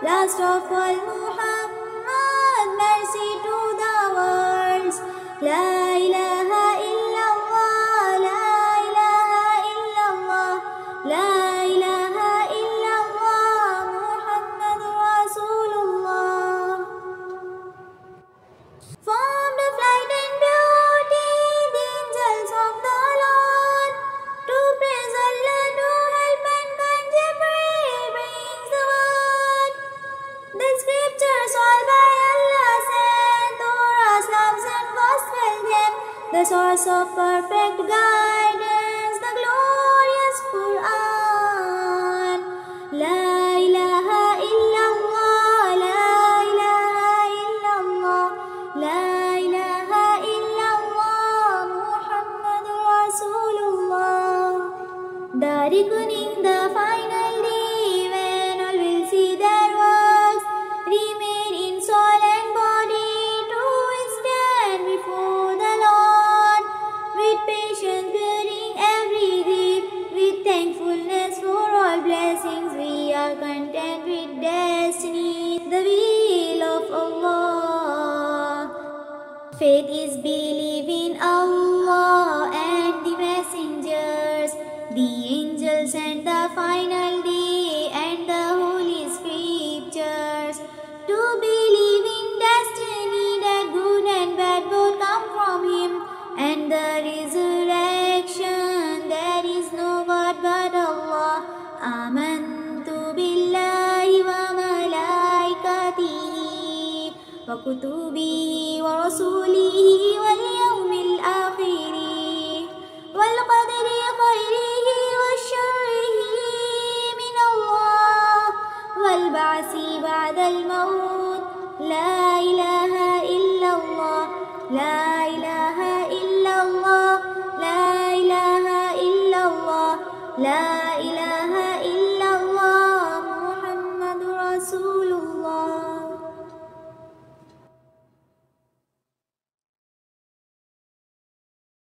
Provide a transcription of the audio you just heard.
last of all Muhammad, mercy to the world. La ilaha illallah, la ilaha illallah, la ilaha illallah, Muhammad Rasulullah. Formed of light and beauty, the angels of the Lord, to praise Allah, to help mankind, Jibreel brings the word. The scriptures all by Allah sent, Torah, Psalms and Gospel them, the source of perfect guidance, the glorious Quran. La ilaha illallah, la ilaha illallah, la ilaha illallah, Muhammad Rasulullah. The reckoning, the final day, when all will see their works, remain in soul and body to stand before the Lord, with patience bearing every day, with thankfulness for all blessings. We are content with destiny, the will of Allah. Faith is belief in Allah and the messengers, the angels and the final day and the holy scriptures. To believe in destiny, that good and bad both come from Him, and the resurrection, there is no God but Allah. Amantu billahi wa malaikatihi wa kutubihi wa rasulihi wal yawmil akhiri wal qadri khayrihi wa sharrihi min Allah wal ba'si ba'da al maut. La ilaha illallah, la ilaha illallah, la ilaha illallah, la